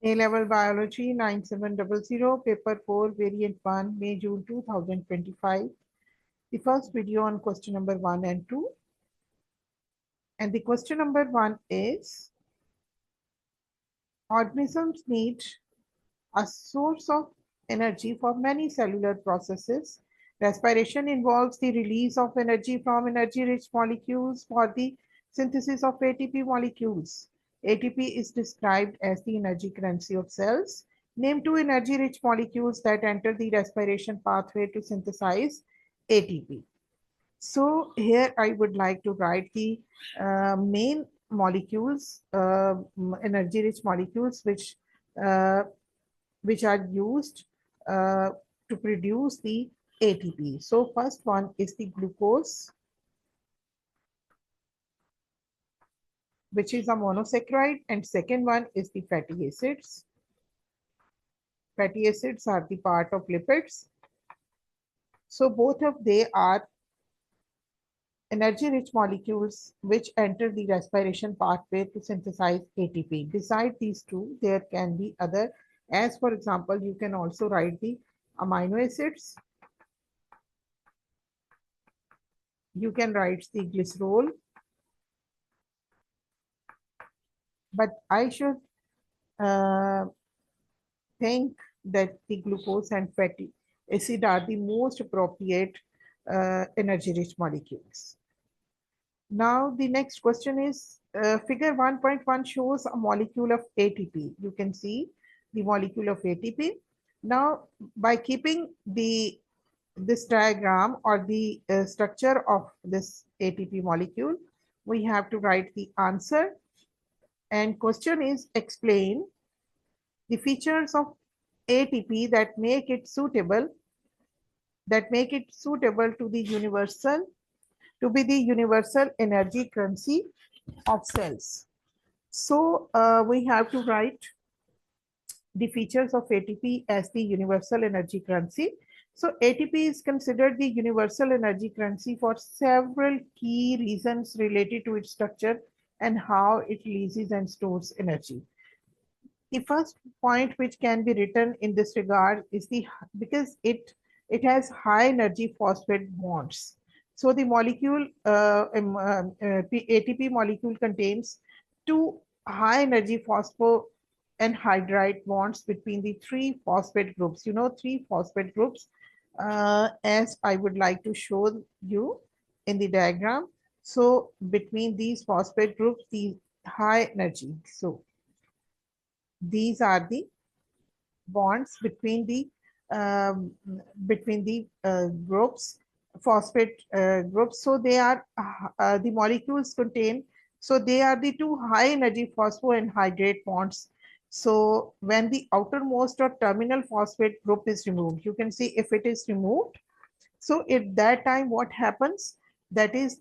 A-Level Biology 9700, Paper 4, Variant 1, May, June 2025. The first video on question number 1 and 2. And the question number 1 is, organisms need a source of energy for many cellular processes. Respiration involves the release of energy from energy-rich molecules for the synthesis of ATP molecules. ATP is described as the energy currency of cells. Name two energy-rich molecules that enter the respiration pathway to synthesize ATP. So here I would like to write the main molecules, energy-rich molecules, which are used uh, to produce the ATP. So first one is the glucose, which is a monosaccharide, and second one is the fatty acids. Fatty acids are the part of lipids. So both of they are energy-rich molecules which enter the respiration pathway to synthesize ATP. Besides these two, there can be other, as for example, you can also write the amino acids. You can write the glycerol, but I should think that the glucose and fatty acid are the most appropriate energy-rich molecules. Now, the next question is, figure 1.1 shows a molecule of ATP. You can see the molecule of ATP. Now, by keeping this diagram or the structure of this ATP molecule, we have to write the answer. And question is, explain the features of ATP that make it suitable to the universal energy currency of cells. So we have to write the features of ATP as the universal energy currency. So ATP is considered the universal energy currency for several key reasons related to its structure and how it releases and stores energy. The first point which can be written in this regard is because it has high energy phosphate bonds. So the molecule ATP molecule contains two high energy phospho and hydride bonds between the three phosphate groups. You know, three phosphate groups, as I would like to show you in the diagram. So between these phosphate groups, the high energy. So these are the bonds between the groups, phosphate groups. So they are the molecules contain. So they are the two high energy phospho and hydrate bonds. So when the outermost or terminal phosphate group is removed, you can see if it is removed. So at that time, what happens? That is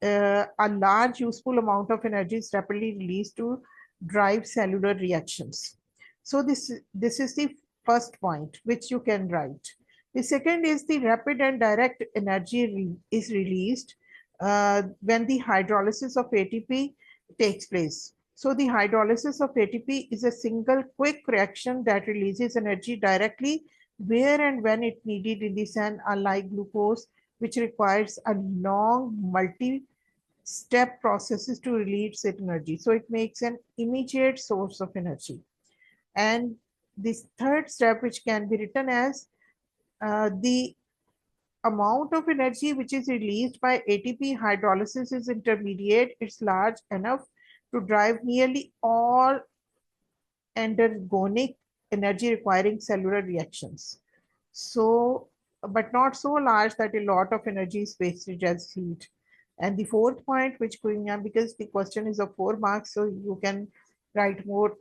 a large useful amount of energy is rapidly released to drive cellular reactions. So this is the first point which you can write. The second is the rapid and direct energy is released when the hydrolysis of ATP takes place. So the hydrolysis of ATP is a single quick reaction that releases energy directly where and when it needed in the cell, unlike glucose, which requires a long multi-step processes to release its energy. So it makes an immediate source of energy. And this third step, which can be written as the amount of energy which is released by ATP hydrolysis is intermediate. It's large enough to drive nearly all endergonic energy requiring cellular reactions. So, but not so large that a lot of energy is wasted as heat. And the fourth point, which going on, because the question is of 4 marks, so you can write more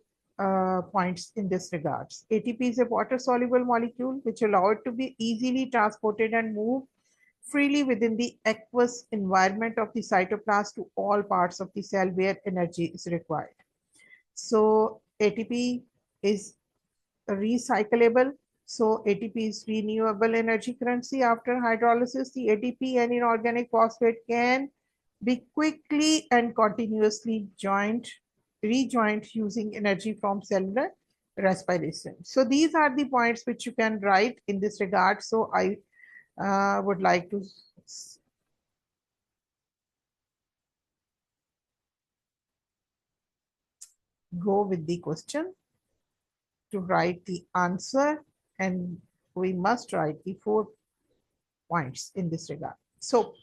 points in this regards. ATP is a water-soluble molecule which allow it to be easily transported and move freely within the aqueous environment of the cytoplasm to all parts of the cell where energy is required. So ATP is recyclable. So ATP is renewable energy currency. After hydrolysis, the ATP and inorganic phosphate can be quickly and continuously rejoined using energy from cellular respiration. So these are the points which you can write in this regard. So I would like to go with the question to write the answer, and we must write the 4 points in this regard. So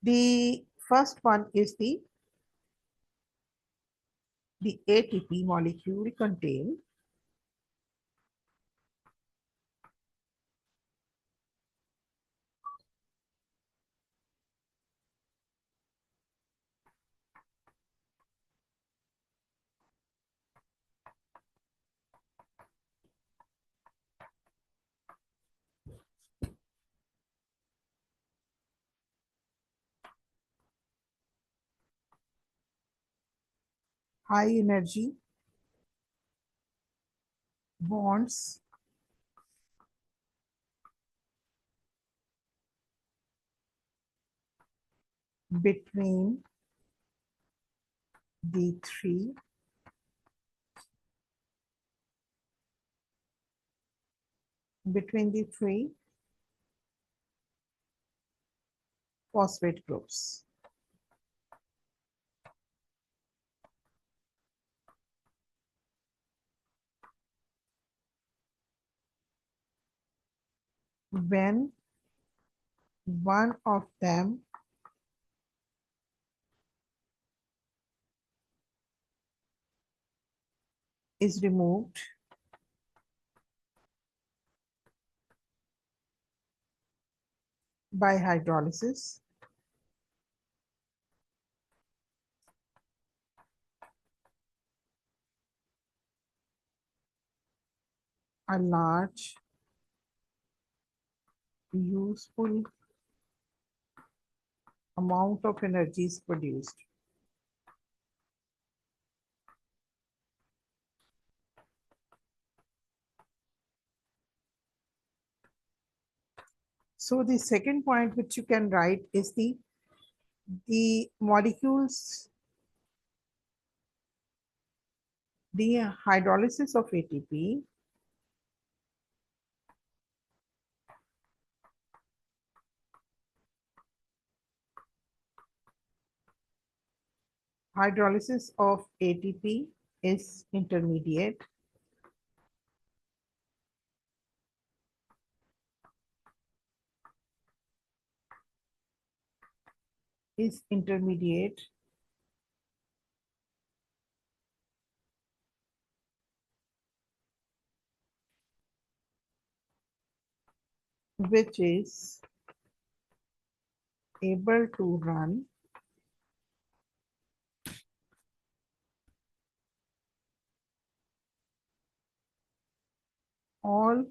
the first one is the ATP molecule contain high energy bonds between the three between the three phosphate groups. When one of them is removed by hydrolysis, a large useful amount of energy is produced. So the second point which you can write is the molecules, the hydrolysis of ATP hydrolysis of ATP is intermediate is intermediate which is able to run all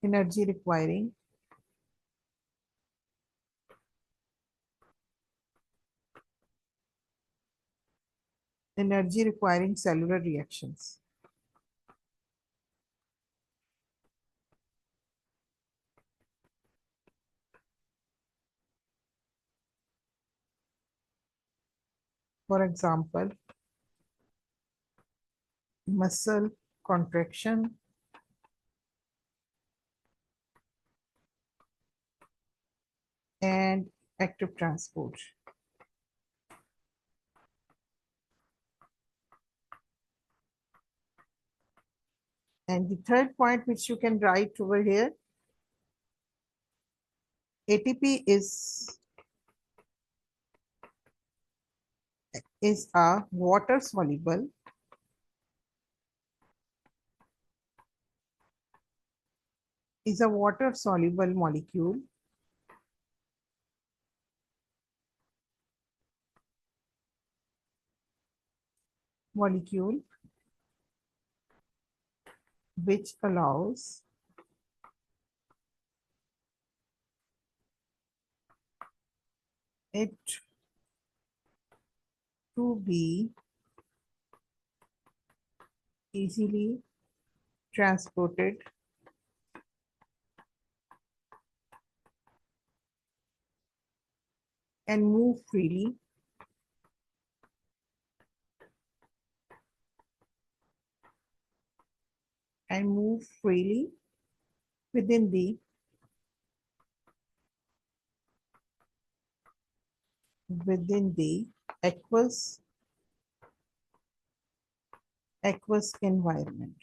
energy requiring cellular reactions. For example, muscle contraction, and active transport. And the third point which you can write over here, ATP is a water soluble molecule which allows it to be easily transported and move freely and move freely within the aqueous environment.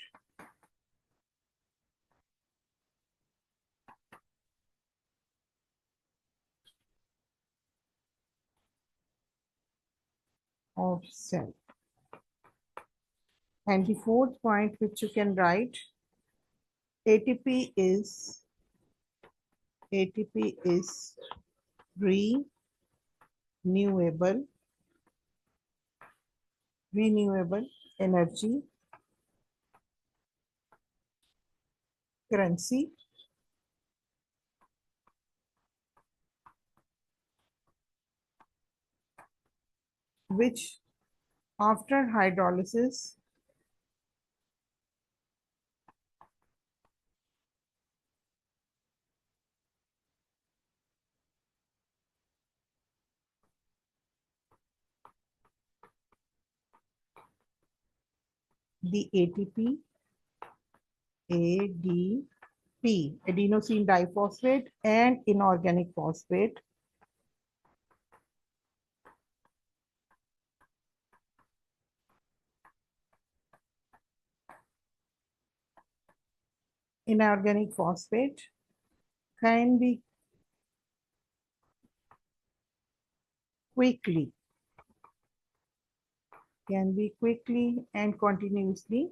Of cell. And the fourth point which you can write, ATP is renewable energy currency which after hydrolysis the ADP, adenosine diphosphate, and inorganic phosphate can be quickly and continuously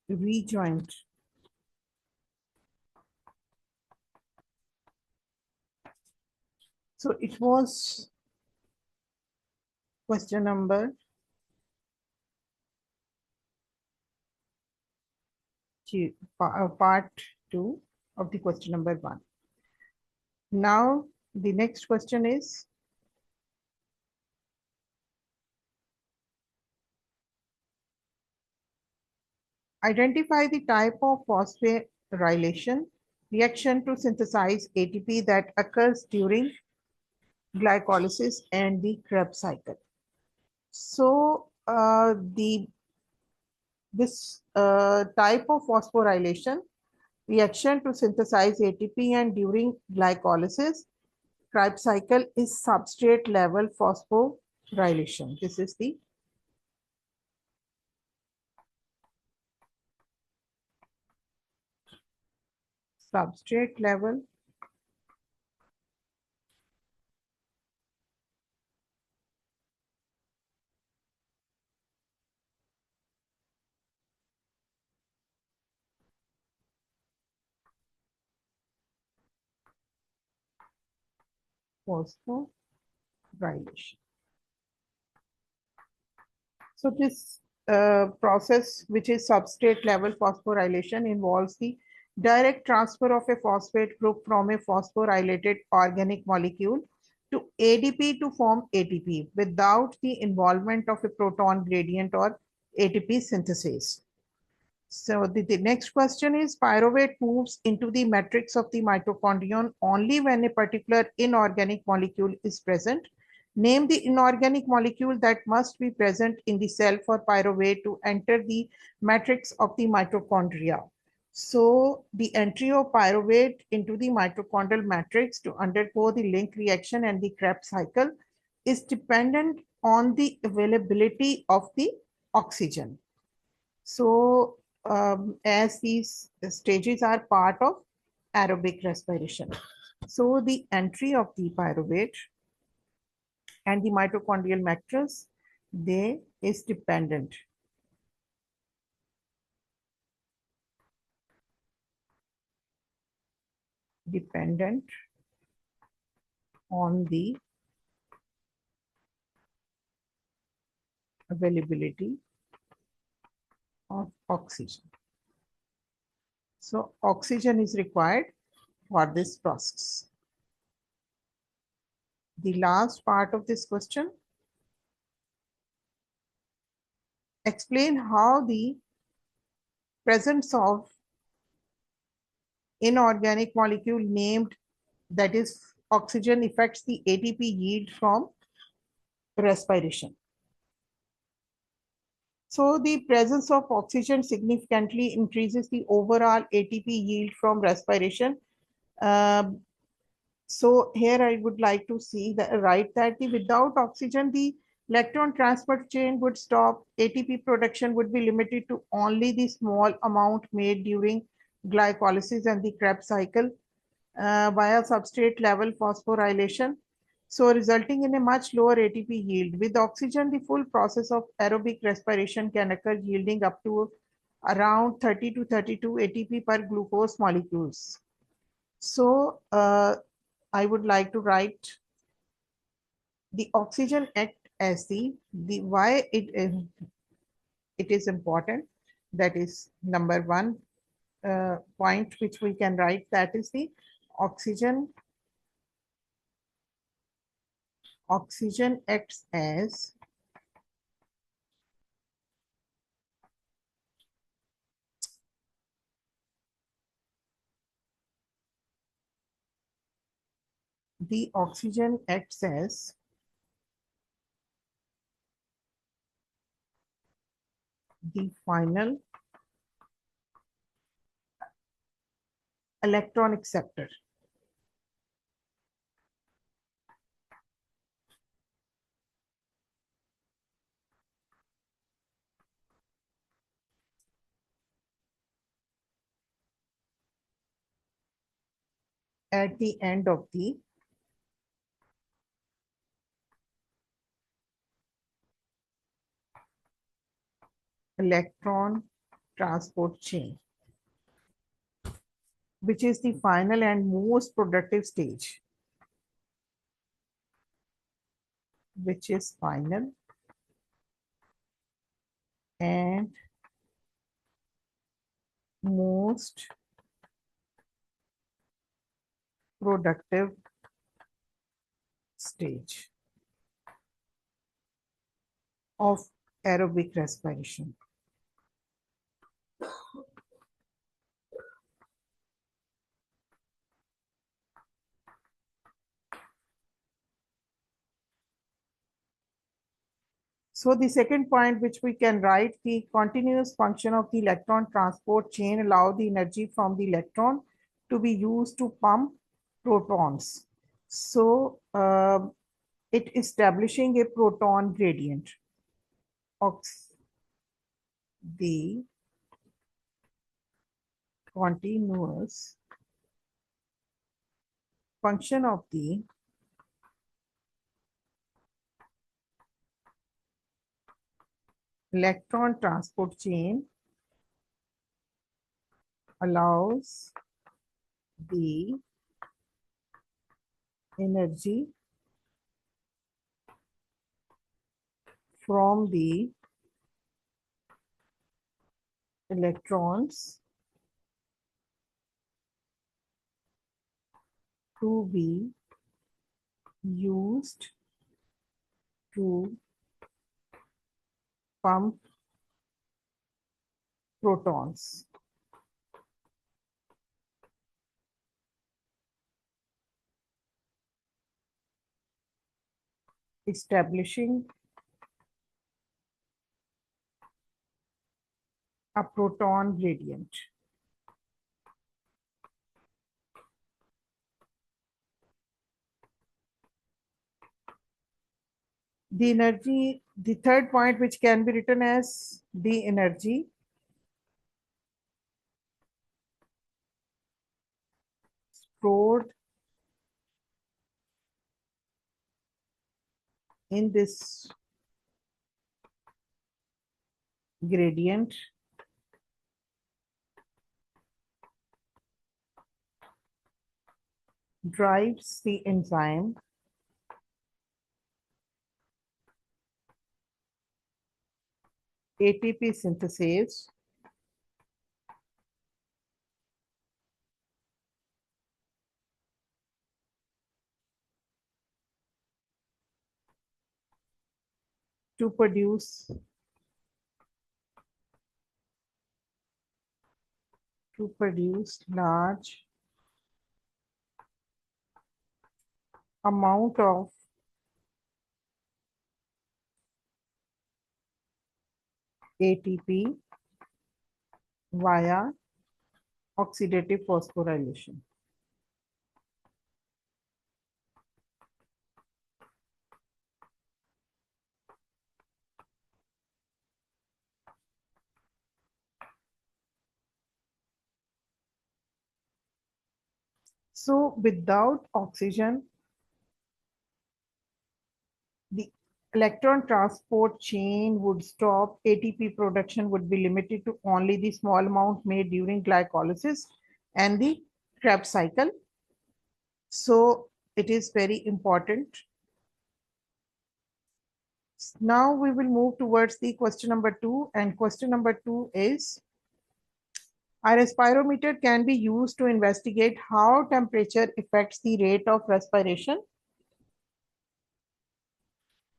rejoined. So it was question number part 2 of the question number 1. Now the next question is, identify the type of phosphorylation reaction to synthesize ATP that occurs during glycolysis and the Krebs cycle. So this type of phosphorylation reaction to synthesize ATP and during glycolysis Krebs cycle is substrate level phosphorylation. This is the substrate level phosphorylation. So this process, which is substrate level phosphorylation, involves the direct transfer of a phosphate group from a phosphorylated organic molecule to ADP to form ATP without the involvement of a proton gradient or ATP synthesis. So the next question is, pyruvate moves into the matrix of the mitochondrion only when a particular inorganic molecule is present. Name the inorganic molecule that must be present in the cell for pyruvate to enter the matrix of the mitochondria. So the entry of pyruvate into the mitochondrial matrix to undergo the link reaction and the Krebs cycle is dependent on the availability of the oxygen. So as these stages are part of aerobic respiration. So the entry of the pyruvate and the mitochondrial matrix, they is dependent on the availability of oxygen. So oxygen is required for this process. The last part of this question, explain how the presence of inorganic molecule named, that is oxygen affects the ATP yield from respiration. So the presence of oxygen significantly increases the overall ATP yield from respiration. Um, so here I would like to see that write that without oxygen, the electron transport chain would stop. ATP production would be limited to only the small amount made during glycolysis and the Krebs cycle via substrate level phosphorylation, so resulting in a much lower ATP yield. With oxygen, the full process of aerobic respiration can occur, yielding up to around 30 to 32 ATP per glucose molecules. So I would like to write the oxygen act as the why it is important. That is number one point which we can write, that is the oxygen acts as the oxygen acts as the final electron acceptor. At the end of the electron transport chain, which is the final and most productive stage, which is final and most productive stage of aerobic respiration. So the second point which we can write, the continuous function of the electron transport chain allow the energy from the electron to be used to pump protons. So it establishing a proton gradient. The continuous function of the electron transport chain allows the energy from the electrons to be used to pump protons. Establishing a proton gradient. The energy, the third point which can be written as the energy stored in this gradient drives the enzyme ATP synthesis to produce large amount of ATP via oxidative phosphorylation. So without oxygen, the electron transport chain would stop. ATP production would be limited to only the small amount made during glycolysis and the Krebs cycle. So it is very important. Now we will move towards the question number 2, and question number 2 is, a respirometer can be used to investigate how temperature affects the rate of respiration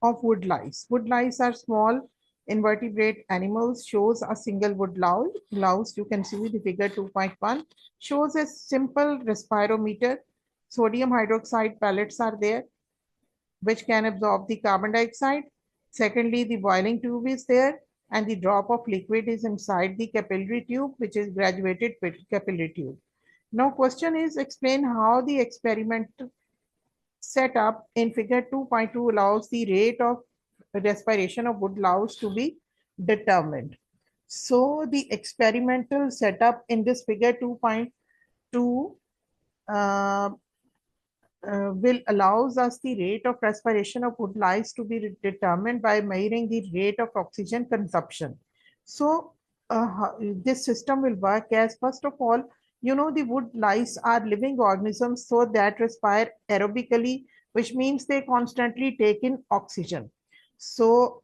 of wood lice. Wood lice are small invertebrate animals. Shows a single wood louse. You can see the figure 2.1 shows a simple respirometer. Sodium hydroxide pellets are there, which can absorb the carbon dioxide. Secondly, the boiling tube is there, and the drop of liquid is inside the capillary tube, which is graduated capillary tube. Now, question is, explain how the experiment set up in figure 2.2 allows the rate of respiration of wood louse to be determined. So the experimental setup in this figure 2.2 uh, will allows us the rate of respiration of wood lice to be determined by measuring the rate of oxygen consumption. So this system will work as, first of all, the wood lice are living organisms, so that respire aerobically, which means they constantly take in oxygen. So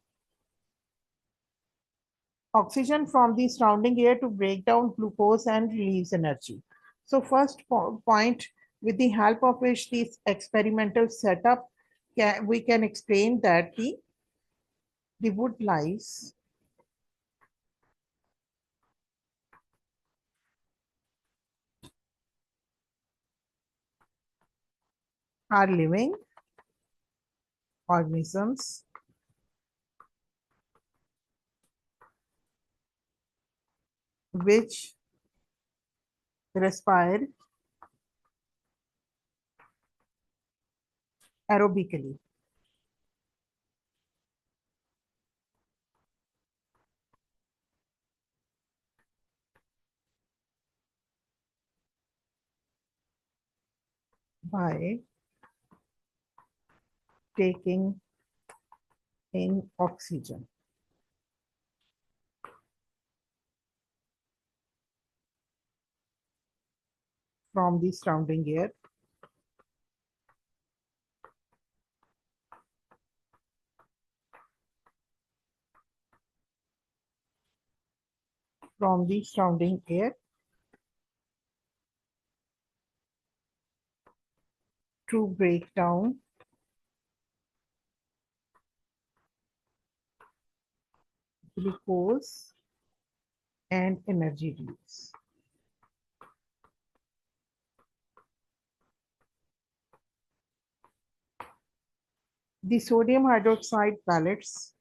oxygen from the surrounding air to break down glucose and release energy. So first point, with the help of which this experimental setup, we can explain that the wood lice are living organisms which respire aerobically. By taking in oxygen from the surrounding air, from the surrounding air to break down glucose and energy release. The sodium hydroxide pellets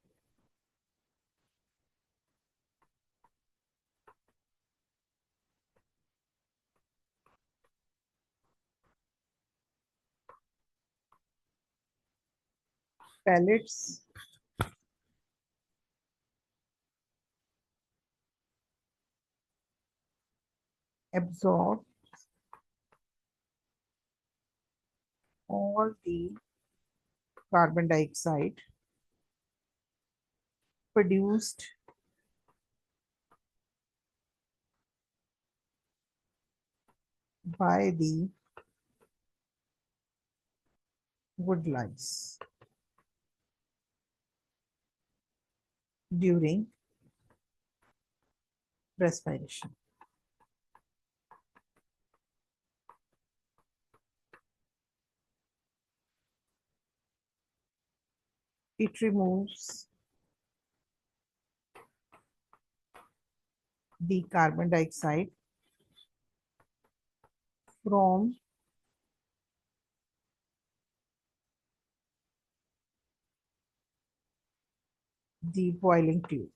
absorb all the carbon dioxide produced by the wood lice during respiration. It removes the carbon dioxide from the boiling tube.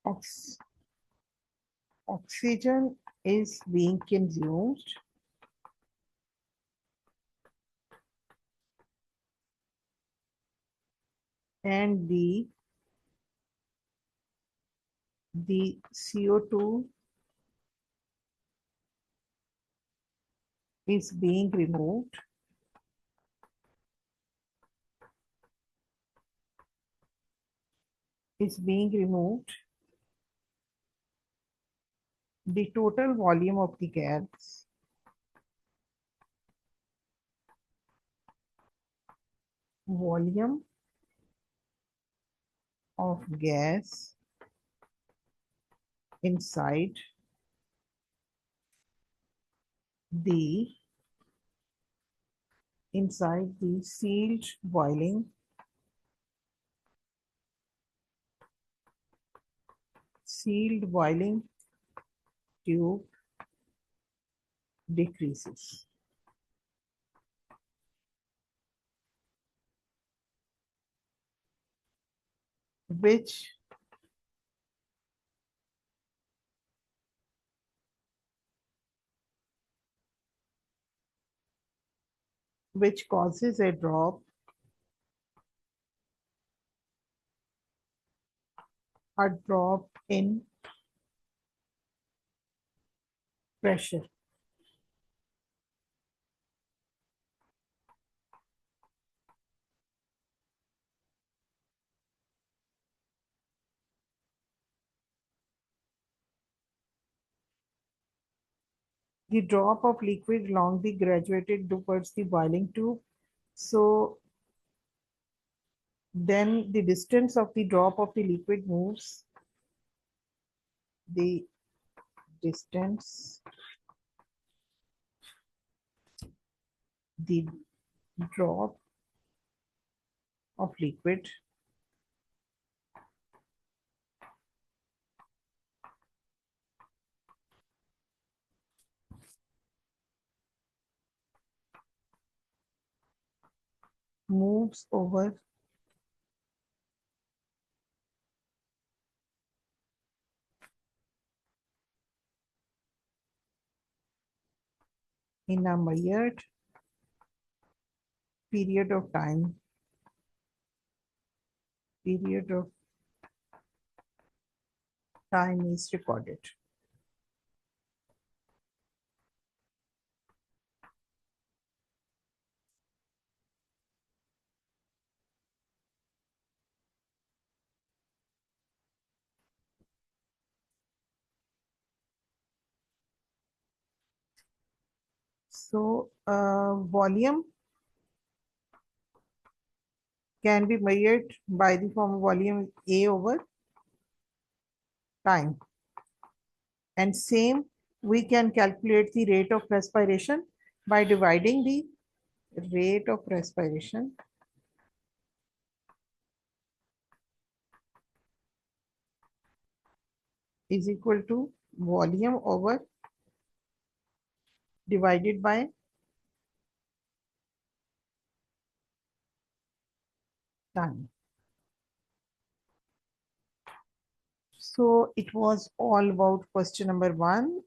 Ox Oxygen is being consumed and the CO2 is being removed the total volume of the gas inside the sealed boiling tube decreases. Which causes a drop in pressure. The drop of liquid along the graduated towards the boiling tube. So then the distance of the drop of the liquid moves. The distance, the drop of liquid moves over in a measured period of time. Is recorded. So volume can be measured by the form of volume A over time. And same, we can calculate the rate of respiration by dividing the rate of respiration is equal to volume over divided by time. So it was all about question number 1,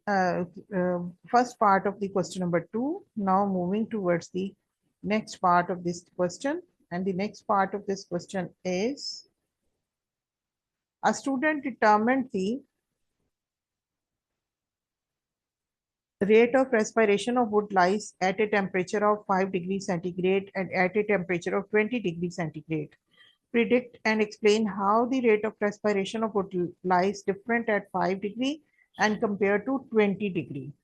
first part of the question number 2. Now moving towards the next part of this question. And the next part of this question is, a student determined the rate of respiration of wood lice at a temperature of 5 degrees centigrade and at a temperature of 20 degrees centigrade. Predict and explain how the rate of respiration of wood lies different at 5 degree and compared to 20 degree.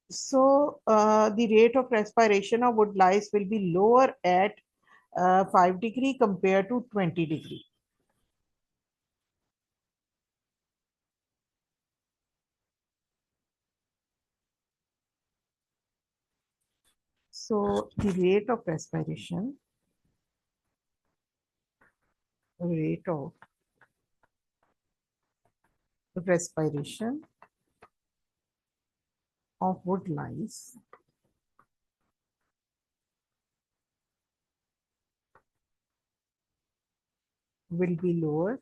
So the rate of respiration of wood lice will be lower at 5 degree compared to 20 degree. So the rate of respiration of wood lice will be lower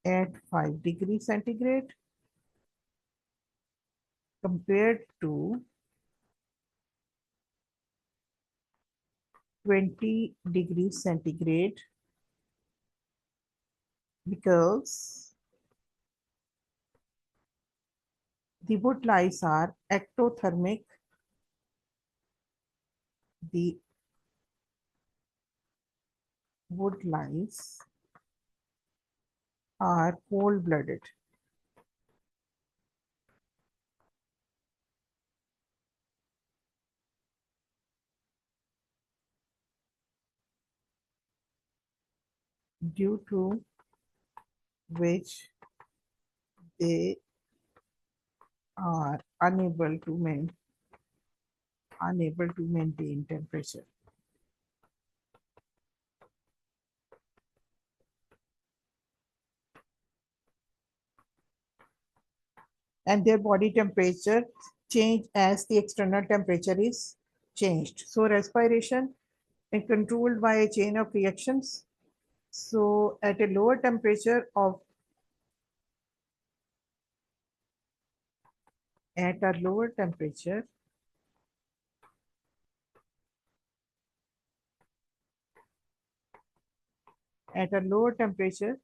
at 5 degrees centigrade compared to 20 degrees centigrade, because the wood lice are ectothermic. The wood lice are cold-blooded. Due to which they are unable to maintain temperature. And their body temperature change as the external temperature is changed. So respiration is controlled by a chain of reactions. So at a lower temperature of at a lower temperature at a lower temperature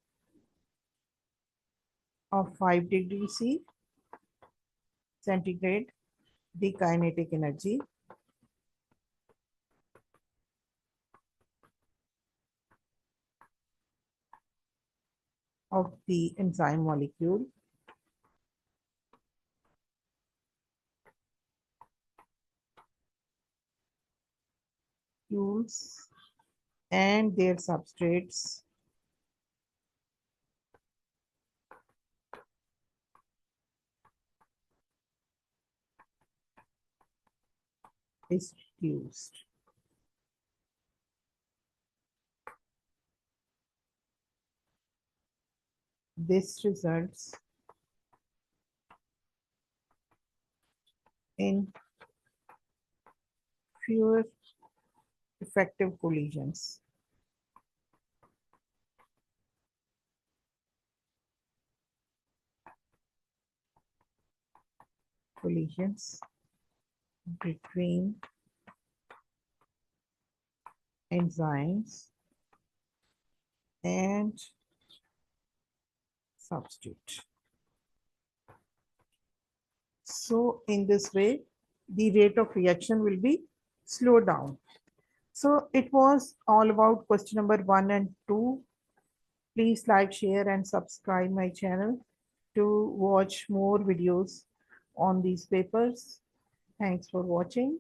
of 5 degrees C centigrade, the kinetic energy of the enzyme molecule and their substrates is reduced. This results in fewer effective collisions. Between enzymes and substrate. So in this way, the rate of reaction will be slowed down. So it was all about question number 1 and 2. Please like, share, and subscribe my channel to watch more videos on these papers. Thanks for watching.